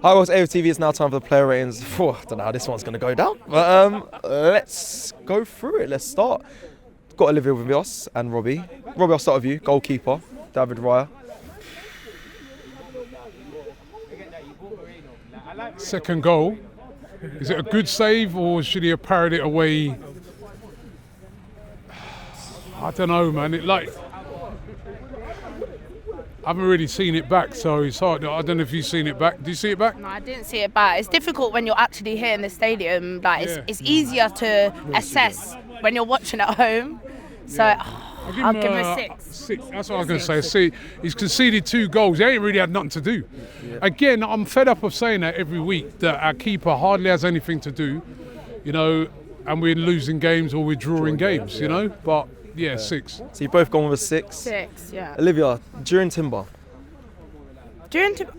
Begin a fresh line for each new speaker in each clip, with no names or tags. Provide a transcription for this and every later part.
Hi, guys, AFTV. It's now time for the player ratings. I don't know how this one's going to go down, but let's go through it. Let's start. Got Olivia with us and Robbie. Robbie, I'll start with you. Goalkeeper, David Raya.
Second goal. Is it a good save or should he have parried it away? I don't know, man. I haven't really seen it back, so it's hard. I don't know if you've seen it back. Do you see it back?
No, I didn't see it back. It's difficult when you're actually here in the stadium. It's easier to assess when you're watching at home. So I'll give him a 6.
That's what I was going to say. See, he's conceded 2 goals. He ain't really had nothing to do. Yeah. Again, I'm fed up of saying that every week, that our keeper hardly has anything to do, and we're losing games or we're drawing games, But, 6.
So you've both gone with a 6?
6, yeah.
Olivia, during Timber.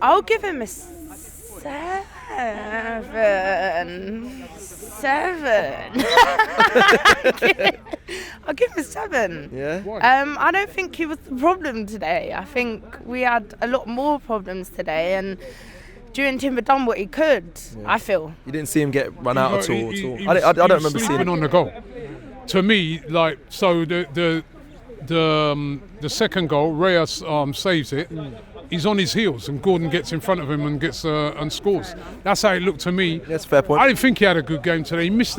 I'll give him a 7. 7. I'll give him a 7.
Yeah?
I don't think he was the problem today. I think we had a lot more problems today, and during Timber done what he could, I feel.
You didn't see him get run out at all? I don't remember seeing him
on the goal. To me, the second goal, Reyes saves it. He's on his heels, and Gordon gets in front of him and gets and scores. That's how it looked to me.
That's a fair point.
I didn't think he had a good game today. He missed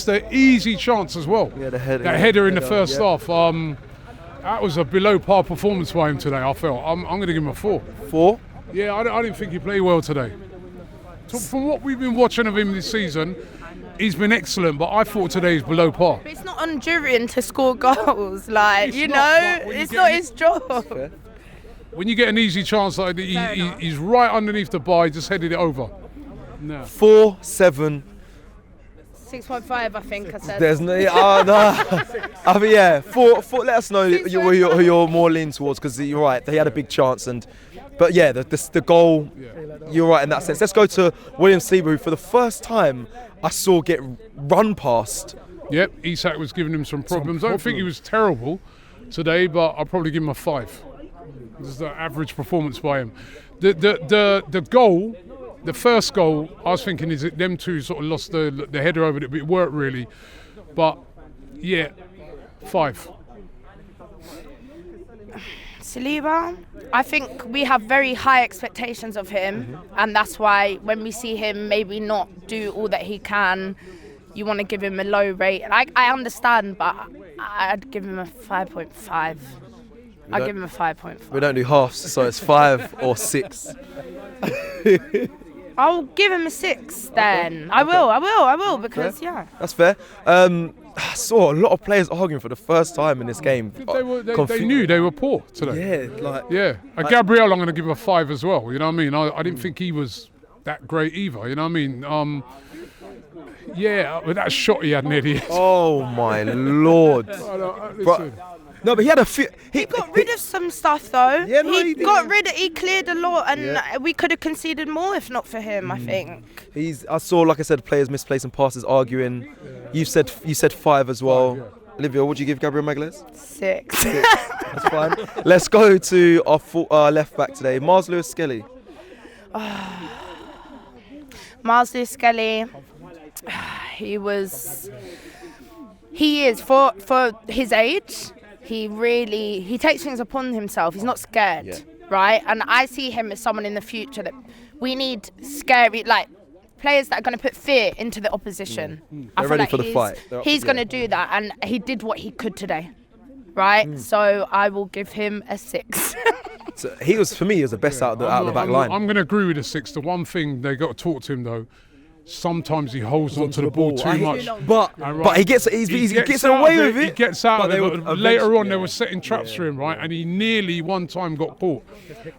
an easy chance as well.
Yeah, that
header in the first half. That was a below par performance by him today. I felt. I'm going to give him a 4.
4?
Yeah, I didn't think he played well today. From what we've been watching of him this season, he's been excellent, but I thought today he's below par.
But it's not on Jurian to score goals, it's not his job.
When you get an easy chance like that, he's right underneath the bar, he just headed it over. No.
4, 7.
6.5, I think I said.
There's no. I mean, 4. Let us know who you're more leaning towards, because you're right. He had a big chance, but the goal. You're right in that sense. Let's go to William Saliba, who for the first time I saw get run past.
Yep, Isak was giving him some problems. I don't think he was terrible today, but I'll probably give him a 5. This is the average performance by him. The goal, the first goal, I was thinking is that them two sort of lost the header over it, but it worked really. But 5.
Saliba, I think we have very high expectations of him, and that's why when we see him maybe not do all that he can, you want to give him a low rate. I understand, but I'd give him a 5.5. I'll give him a 5.5.
We don't do halves, so it's 5 or 6.
I'll give him a 6 then. I will, because,
That's fair. I saw a lot of players arguing for the first time in this game.
They knew they were poor today. And Gabriel, I'm going to give a 5 as well. You know what I mean? I didn't think he was that great either. You know what I mean? With that shot he had near the end.
Oh my lord! No, but he had a few.
He got rid of some stuff though.
Yeah, no,
he cleared a lot, and we could have conceded more if not for him. I think.
I saw, like I said, players misplacing passes, arguing. You said 5 as well. Olivia, what would you give Gabriel Magalhaes?
6.
That's fine. Let's go to our left back today, Mars Lewis Skelly.
Mars Lewis Skelly. He is for his age. He takes things upon himself. He's not scared, right? And I see him as someone in the future that we need scary, players that are going to put fear into the opposition.
They're ready for the fight.
He's going to do that, and he did what he could today, right? So I will give him a 6.
So he was the best out of the back line.
I'm going to agree with a 6. The one thing they got to talk to him though. Sometimes he holds onto the ball too much.
But he gets away with it.
He gets out of it. But later on, they were setting traps for him, right? And he nearly one time got caught.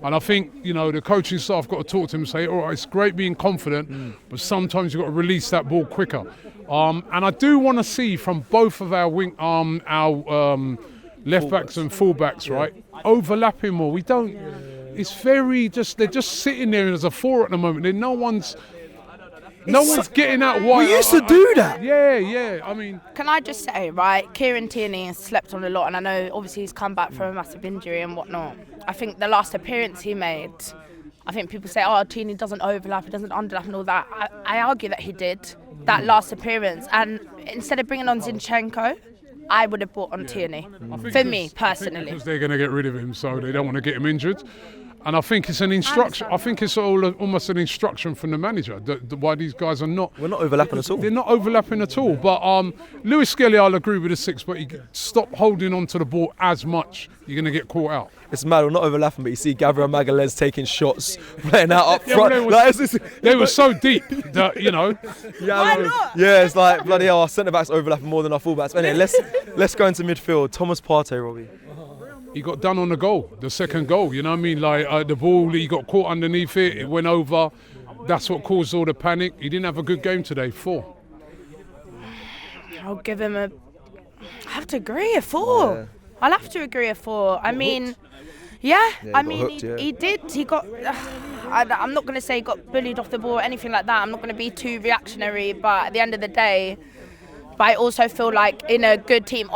And I think, the coaching staff got to talk to him and say, all right, it's great being confident, but sometimes you've got to release that ball quicker. And I do want to see from both of our left backs and full backs, right? Overlapping more. We don't. It's they're just sitting there as a 4 at the moment. Then no one's getting out wide.
We used to do that.
Yeah. I mean,
can I just say, right? Kieran Tierney has slept on a lot, and I know obviously he's come back from a massive injury and whatnot. I think the last appearance he made, I think people say, oh, Tierney doesn't overlap, he doesn't underlap and all that. I argue that he did that last appearance. And instead of bringing on Zinchenko, I would have brought on Tierney, for me, personally.
Because they're going to get rid of him, so they don't want to get him injured. And I think it's an instruction. I think it's almost an instruction from the manager why these guys are not.
We're not overlapping at all.
They're not overlapping at all. But Lewis Skelly, I'll agree with the 6, but you stop holding on to the ball as much. You're going to get caught out.
It's mad, we're not overlapping, but you see Gabriel Magalhaes taking shots, playing out up front.
They were so deep that, you know.
Why not?
Yeah, it's like, bloody hell, our centre-backs overlapping more than our full-backs. But anyway, let's go into midfield. Thomas Partey, Robbie.
He got done on the goal, the second goal, you know what I mean? Like the ball, he got caught underneath it, it went over. That's what caused all the panic. He didn't have a good game today, 4.
I'll give him I have to agree, a 4. Yeah. I'll have to agree, a 4. I mean, he did. He got, I'm not going to say he got bullied off the ball or anything like that. I'm not going to be too reactionary, but at the end of the day, I also feel like in a good team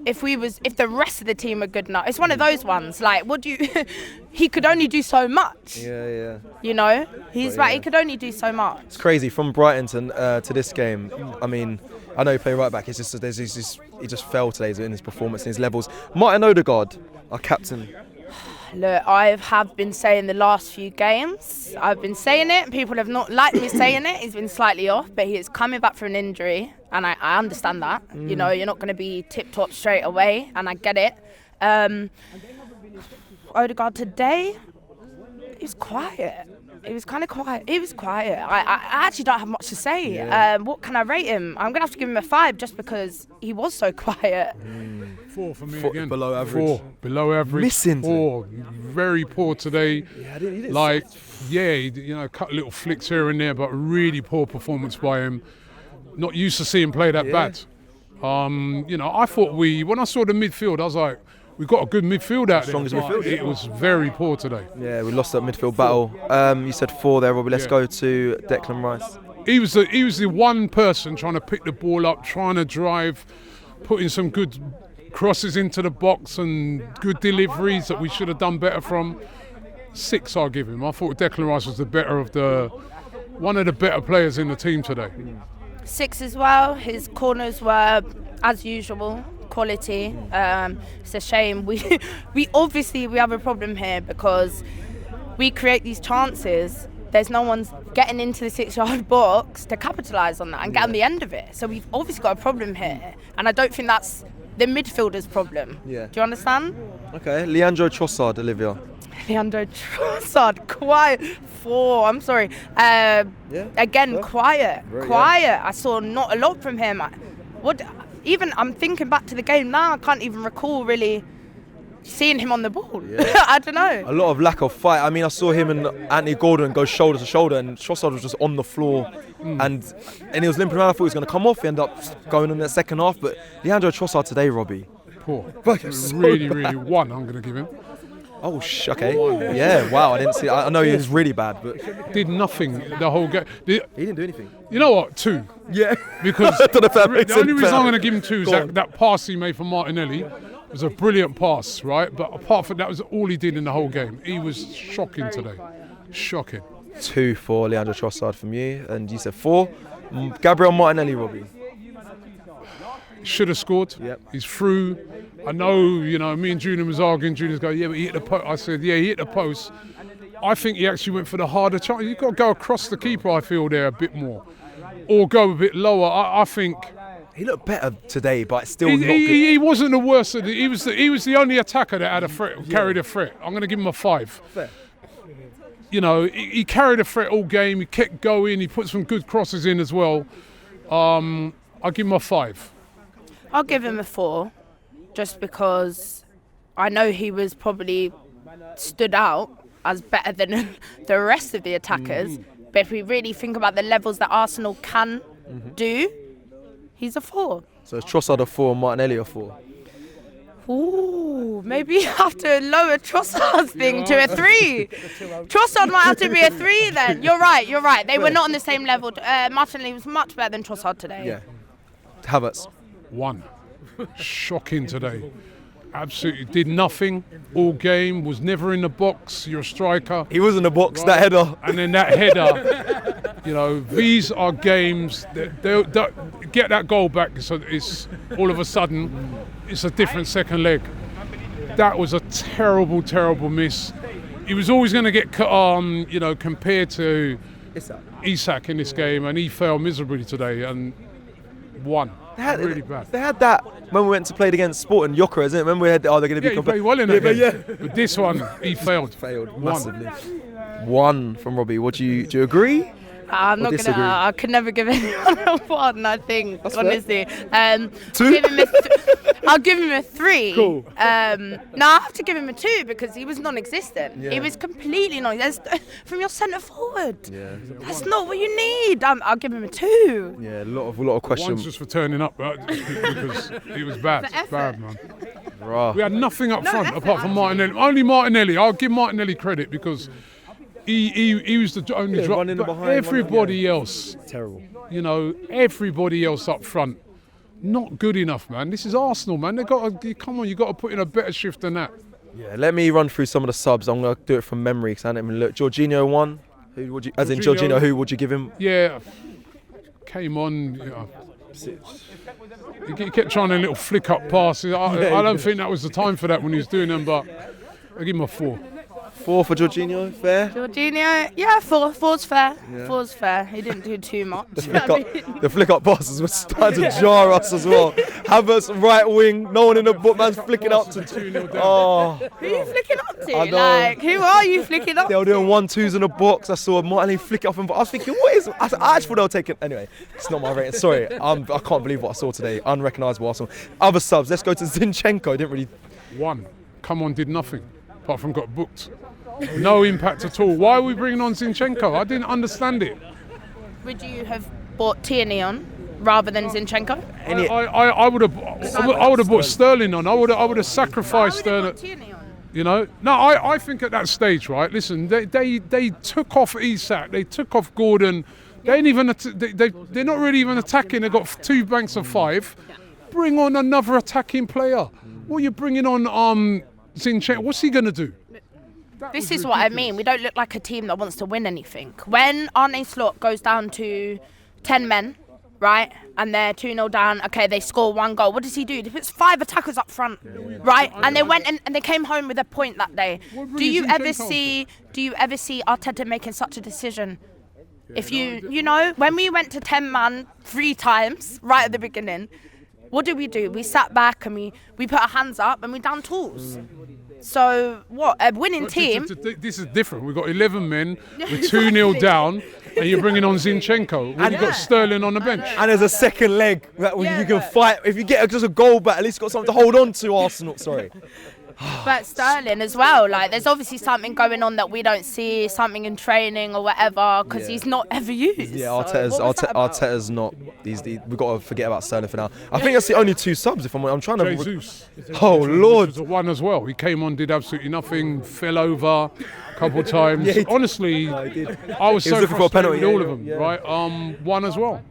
if the rest of the team were good enough, it's one of those ones. Like, he could only do so much.
Yeah.
You know, he could only do so much.
It's crazy from Brighton to this game. I mean, I know he played right back. It's just he just fell today in his performance and his levels. Martin Odegaard, our captain.
Look, I have been saying the last few games, I've been saying it, people have not liked me saying it, he's been slightly off, but he is coming back from an injury, and I understand that. You know, you're not going to be tip-top straight away, and I get it. Odegaard today, he was quiet. He was kind of quiet. He was quiet. I actually don't have much to say.
Yeah.
What can I rate him? I'm going to have to give him a 5 just because he was so quiet.
4 for me again.
Below average.
4 below average.
Missing.
4. Very poor today.
Yeah, he didn't
cut little flicks here and there, but really poor performance by him. Not used to seeing him play that bad. I thought when I saw the midfield, I was like, we've got a good midfield out there.
Strongest midfield.
It was very poor today.
Yeah, we lost that midfield battle. You said 4 there, Robbie. Let's go to Declan Rice.
He was the one person trying to pick the ball up, trying to drive, putting some good crosses into the box and good deliveries that we should have done better from. 6 I'll give him. I thought Declan Rice was one of the better players in the team today.
6 as well. His corners were, as usual, quality. It's a shame. We obviously have a problem here because we create these chances. There's no one's getting into the 6-yard box to capitalise on that and get on the end of it. So we've obviously got a problem here, and I don't think that's the midfielder's problem.
Yeah.
Do you understand?
Okay, Leandro Trossard, Olivia.
Leandro Trossard, quiet. 4. I'm sorry. Quiet.
Yeah.
I saw not a lot from him. I'm thinking back to the game now. I can't even recall really seeing him on the ball. Yeah. I don't know.
A lot of lack of fight. I mean, I saw him and Anthony Gordon go shoulder to shoulder, and Trossard was just on the floor, and he was limping around. I thought he was going to come off. He ended up going in the second half. But Leandro Trossard today, Robbie.
Poor.
So
really,
bad.
1 I'm going to give him.
Oh, okay. Yeah, wow, I didn't see. I know he was really bad, but
did nothing the whole game.
He didn't do anything.
You know what? 2.
Yeah.
Because
I don't know if that makes
the only
sense.
reason I'm going to give him 2 is that pass he made for Martinelli was a brilliant pass, right? But apart from that, was all he did in the whole game. He was shocking today. Shocking.
2 for Leandro Trossard from you, and you said 4. Gabriel Martinelli, Robbie.
Should have scored.
Yep.
He's through. I know, me and Julian was arguing. Julian's going, yeah, but he hit the post. I said, yeah, he hit the post. I think he actually went for the harder chance. You've got to go across the keeper, I feel, there a bit more. Or go a bit lower. I think...
He looked better today, but still not good.
He wasn't the worst. He was the only attacker that had a threat, carried a threat. I'm going to give him a 5.
Fair.
He carried a threat all game. He kept going. He put some good crosses in as well. I'll give him a 5.
I'll give him a 4, just because I know he was probably stood out as better than the rest of the attackers. But if we really think about the levels that Arsenal can do, he's a 4.
So it's Trossard a 4 and Martinelli a 4.
Ooh, maybe you have to lower Trossard's thing to a 3. Trossard might have to be a 3 then. You're right. They were not on the same level. Martinelli was much better than Trossard today.
Yeah. Havertz.
1. Shocking today. Absolutely did nothing all game, was never in the box. You're a striker.
He was in the box,
Right.
that header.
And then that header, you know, these are games that they'll get that goal back. So it's all of a sudden, it's a different second leg. That was a terrible, terrible miss. He was always going to get compared to Isak in this game, and he failed miserably today and won. Really bad.
They had that when we went to play against Sporting Yoker, isn't it? Remember we had, they're going to be
He played well in that game.
yeah.
But this one, he failed.
Failed massively. One from Robbie. Do you agree?
I'm
Or
not
disagree?
gonna. I could never give anyone a 1. I think
That's fair.
honestly.
2?
I'll give him a 3.
Cool.
No, I have to give him a 2 because he was non-existent.
Yeah.
He was completely non-existent from your centre forward.
Yeah.
That's not what you need. I'll give him a 2.
Yeah, a lot of questions.
One's just for turning up, because he was bad.
For effort.
Bad, man.
Rah.
We had nothing up front
effort,
apart from Martinelli. Only Martinelli. I'll give Martinelli credit because he was the only drop.
running
But
behind,
everybody else,
Terrible.
you know, everybody else up front, not good enough, man. This is Arsenal, man. They got to come on. You got to put in a better shift than that.
Yeah, let me run through some of the subs. I'm gonna do it from memory because I didn't even look. Jorginho 1. Who would you? As in
Jorginho.
Jorginho, who would you give him?
Yeah, came on. You know, he kept trying a little flick up passes. I don't think that was the time for that when he was doing them, but I give him a 4.
4 for Jorginho, fair.
Jorginho, yeah, 4. 4's fair.
Yeah.
4's fair. He didn't do too much.
The flick up passes were starting to jar us as well. Havertz right wing, no one in the book, man's flicking up to
2-0 down.
Oh,
Who are you flicking up to?
I know.
Like, who are you flicking up
they were doing 1-2s in the box. I saw Martinelli flick it off, and I was thinking, what is? I actually thought they were taking. Anyway, it's not my rating. Sorry, I can't believe what I saw today. Unrecognisable Arsenal. Other subs. Let's go to Zinchenko. Didn't really.
1. Come on, did nothing apart from got booked. No impact at all. Why are we bringing on Zinchenko? I didn't understand it.
Would you have bought Tierney on rather than Zinchenko?
I would have brought Sterling on. I would have sacrificed Sterling.
Tierney on?
You know, no, I think at that stage, right? Listen, they took off Isak, they took off Gordon. They ain't even they're not really even attacking. They've got 2 banks of 5. Bring on another attacking player. What are you bringing on Zinchenko? What's he gonna do?
This is what I mean. We don't look like a team that wants to win anything. When Arne Slot goes down to 10 men, right, and they're 2-0 down, okay, they score 1 goal. What does he do? He puts 5 attackers up front, right? And they went and they came home with a point that day. Do you ever see Arteta making such a decision? If you know, when we went to 10 man 3 times right at the beginning, what did? We sat back and we put our hands up and we down tools. So what? A winning team.
This is different. We've got 11 men. We're 2-0 down, and you're bringing on Zinchenko. And you've got Sterling on the bench.
And there's a second leg that you can fight. If you get just a goal back, at least you've got something to hold on to. Arsenal. Sorry.
But Sterling as well, like there's obviously something going on that we don't see, something in training or whatever, because he's not ever used.
Yeah,
So
Arteta's not. We've got to forget about Sterling for now. I think that's the only 2 subs. If I'm trying to.
Jesus.
Oh Lord.
Which was a 1 as well. He came on, did absolutely nothing, fell over a couple of times.
Yeah, he did.
Honestly,
No, he did.
I was
He
so
was looking for a
frustrated
penalty,
with all
yeah,
of them.
yeah.
Right, 1 as well,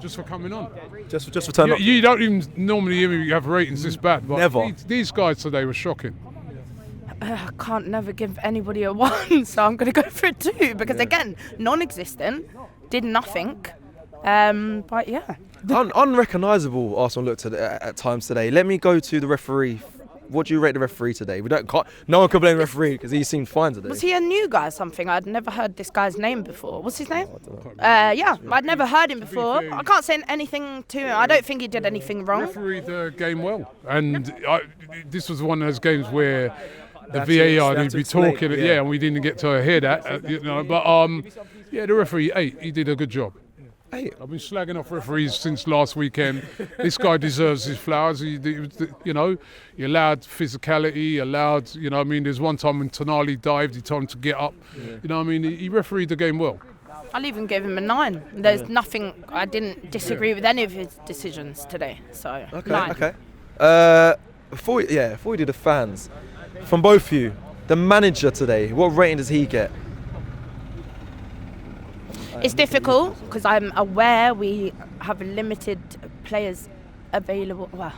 just for coming on.
Just for turn up.
You don't even normally hear me have ratings this bad, but
Never.
These guys today were shocking.
I can't never give anybody a 1, so I'm going to go for a 2 because again, non-existent, did nothing. But yeah.
Unrecognisable. Arsenal looked at times today. Let me go to the referee. What do you rate the referee today? No one can blame the referee because he seemed fine today.
Was he a new guy or something? I'd never heard this guy's name before. What's his name? Yeah, I'd never heard him before. I can't say anything to him. I don't think he did anything wrong.
Refereed the game well, and this was one of those games where the
They
VAR
had
need
to
to be
explain,
talking,
yeah.
and we didn't get to hear that, you know. But the referee, he did a good job.
Hey.
I've been slagging off referees since last weekend. This guy deserves his flowers. He allowed physicality, there's one time when Tonali dived, he told him to get up. Yeah. He refereed the game well.
I'll even give him a 9. There's nothing, I didn't disagree with any of his decisions today, so 9.
Okay. Before we do the fans, from both of you, the manager today, what rating does he get?
It's difficult because I'm aware we have limited players available. Well,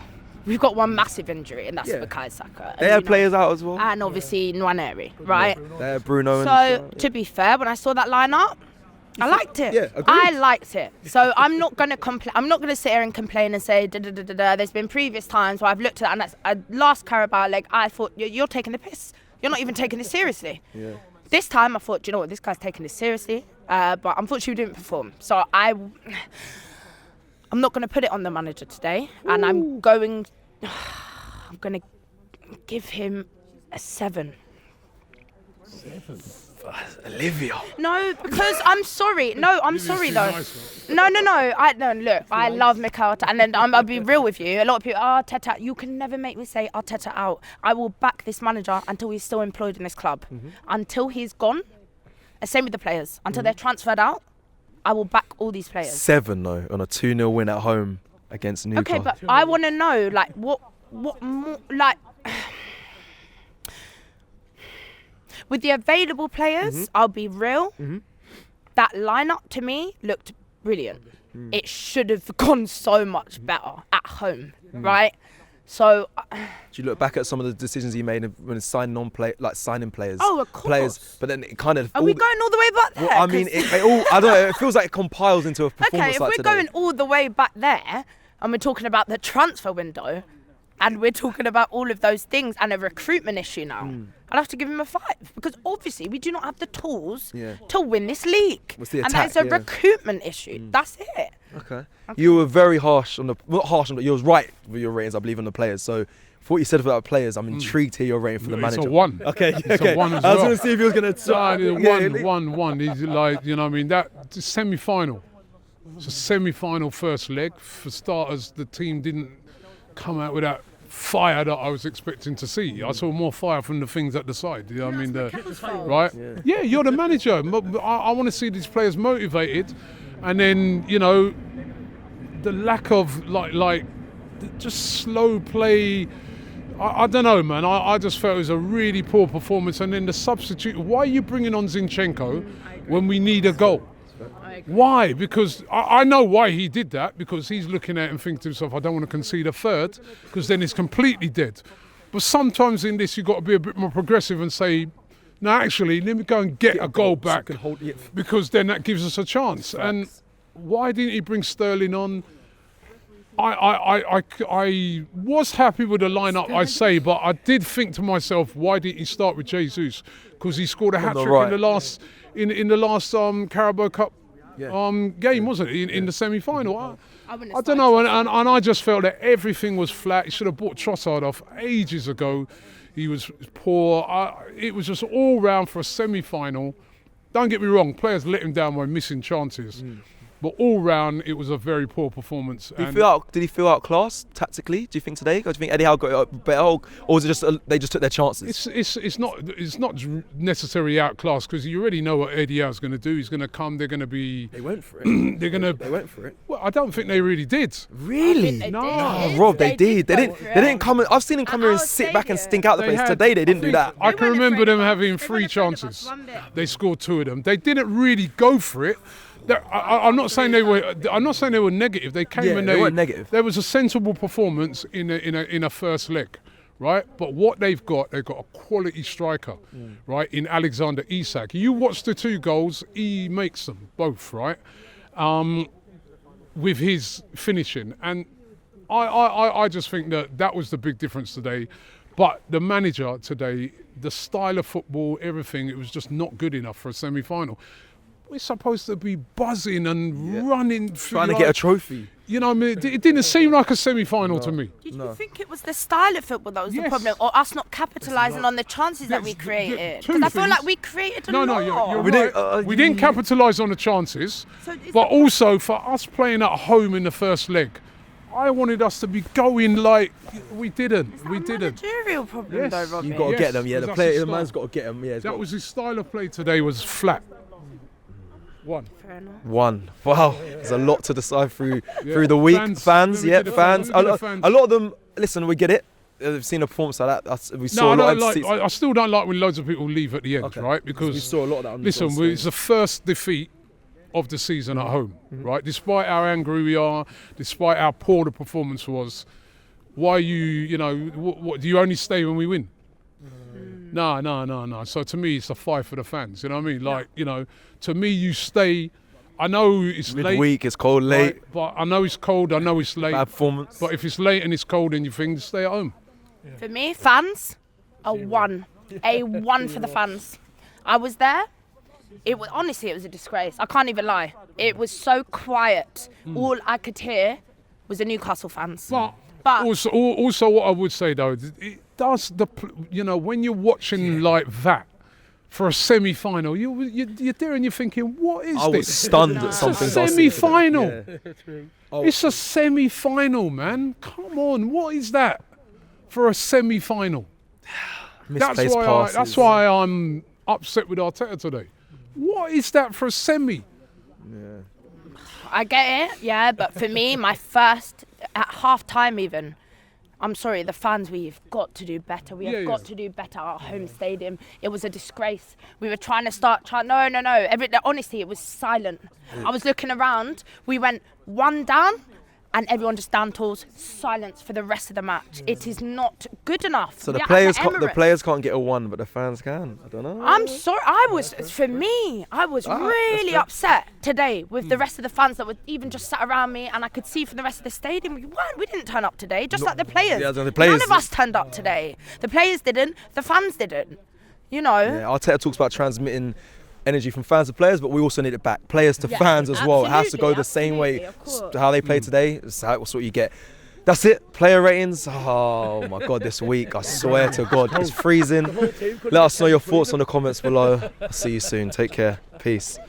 we've got one massive injury, and that's
Yeah.
Bukayo Saka.
They had players out as well.
And obviously Nwaneri, right?
They had Bruno.
So, to be fair, when I saw that lineup, I liked it.
Yeah, agreed.
I liked it. So I'm not gonna complain. I'm not gonna sit here and complain and say da da da da da. There's been previous times where I've looked at that, and that's last Carabao leg. I thought you're taking the piss. You're not even taking this seriously.
Yeah.
This time I thought, do you know what? This guy's taking this seriously. But unfortunately, we didn't perform. So I'm not gonna put it on the manager today, and I'm gonna give him a 7.
Olivia.
No, because I'm sorry. No, I'm sorry though. No. Look, I love Mikel, and then I'll be real with you. A lot of people, Arteta, you can never make me say Arteta out. I will back this manager until he's still employed in this club. Until he's gone. Same with the players. Until they're transferred out, I will back all these players.
7 though on a 2-0 win at home against Newcastle.
Okay, but I want to know, like, what more, like. With the available players, I'll be real. That lineup to me looked brilliant. It should have gone so much better at home, right? So,
Do you look back at some of the decisions he made when signing players?
Oh, of course.
Players, but then it kind of.
are we going all the way back there?
Well, I mean, I don't know. It feels like it compiles into a performance
okay, if
like
we're
today.
going all the way back there, and we're talking about the transfer window, and we're talking about all of those things and a recruitment issue now, I'll have to give him a 5 because obviously we do not have the tools to win this league.
What's the
and that is a
attack,
recruitment issue. That's it.
Okay. You were very harsh on you was right with your ratings, I believe, on the players. So for what you said about the players, I'm intrigued to hear your rating for the manager.
It's a 1.
Okay,
It's a 1 as
I was
well.
going to see if he was going to.
1. He's like, you know what I mean? That's a semi-final. It's a semi-final first leg. For starters, the team didn't come out with that fire that I was expecting to see. I saw more fire from the things at the side. You know what I mean? Right? Yeah, you're the manager. I want to see these players motivated, and then the lack of like just slow play. I don't know, man. I just felt it was a really poor performance, and then the substitute. Why are you bringing on Zinchenko when we need a goal? Why? Because I know why he did that, because he's looking at it and thinking to himself, I don't want to concede a third, because then it's completely dead. But sometimes in this, you've got to be a bit more progressive and say, no, actually, let me go and get a goal back, because then that gives us a chance. And why didn't he bring Sterling on? I was happy with the lineup, I say, but I did think to myself, why didn't he start with Jesus? Because he scored a hat-trick in the last Carabao Cup game, wasn't it? In the semi-final. I don't know, and I just felt that everything was flat. He should have bought Trossard off ages ago. He was poor. It was just all round for a semi-final. Don't get me wrong, players let him down by missing chances. But all round, it was a very poor performance.
Did he feel outclassed tactically? Do you think today? Or do you think Eddie Howe got better, or was it just they just took their chances?
It's not necessarily outclassed, because you already know what Eddie Howe's going to do. He's going to come. They're going to be.
They went for it.
They
went for it.
Well, I don't think they really did.
Really?
They
No.
did.
Oh, Rob, they did. They didn't come. I've seen them come here and sit back and stink out the place. Today they didn't do that.
I can
weren't
remember
afraid
them
of us.
having
They
3
weren't afraid of us
chances.
one bit.
They scored 2 of them. They didn't really go for it. I'm not saying they were negative. They came and
they weren't negative.
There was a sensible performance in a first leg, right? But what they've got a quality striker, right? In Alexander Isak. You watch the 2 goals, he makes them both, right? With his finishing, and I just think that was the big difference today. But the manager today, the style of football, everything, it was just not good enough for a semi-final. We're supposed to be buzzing and running through,
Trying to get a trophy.
You know what I mean? It didn't seem like a semi-final to me.
Did you think it was the style of football that was the
Yes.
problem, or us not capitalising on the chances that we created?
two
Because I feel
things.
like we created a lot.
No, you're
We
right.
didn't,
We didn't capitalise on the chances,
So it's
but also for us playing at home in the first leg, I wanted us to be going like we didn't.
Is that
We
a
didn't.
managerial problem
Yes.
though, Robbie?
You've got to
Yes,
get them. Yeah,
because
the
that's
player,
his
the man's
style.
got to get them. Yeah,
That was his style of play today, was flat. 1.
Fair enough.
1. Wow, there's a lot to decide through the week.
Fans. Let me get the
Fans.
fans. Let me get the fans.
A lot of them. Listen, we get it. We've seen a performance like that. We saw a lot of seats.
I still don't like when loads of people leave at the end,
Okay.
right?
We
Because
saw a lot of that.
listen, it's the first defeat of the season at home, right? Despite how angry we are, despite how poor the performance was, why you know, what do you only stay when we win? No. So to me, it's a fight for the fans. You know what I mean? Like, you know, to me, you stay. I know it's late.
Midweek, it's cold, late.
Right, but I know it's cold. I know it's late.
Bad performance.
But if it's late and it's cold, and you think, stay at home.
For me, fans, a 1 for the fans. I was there. It was honestly, it was a disgrace. I can't even lie. It was so quiet. All I could hear was the Newcastle fans.
But also, what I would say though, it does you know, when you're watching like that for a semi-final, you're there and you're thinking, what is this?
I was stunned at something.
It's a semi-final. It's a semi-final, man. Come on, what is that for a semi-final?
Misplaced passes.
That's why I'm upset with Arteta today. What is that for a semi?
I get it, yeah, but for me, my first, at half time even, I'm sorry, the fans, we've got to do better. We have got to do better at our home stadium. It was a disgrace. We were trying to no. Honestly, it was silent. I was looking around. We went 1 down, and everyone just down tools, silence for the rest of the match. It is not good enough.
So the players can't get a 1, but the fans can. I don't know.
I'm sorry. I was really upset today with the rest of the fans that were even just sat around me, and I could see from the rest of the stadium we didn't turn up today, just like the players.
Yeah, the players.
None of us turned up today. The players didn't. The fans didn't. You know.
Yeah, Arteta talks about transmitting energy from fans to players, but we also need it back, players to fans as well. It has to go the same way how they play today. That's what you get. That's it. Player ratings. Oh my God, this week, I swear to God, it's freezing. Let us know your thoughts on the comments below. I'll see you soon. Take care. Peace.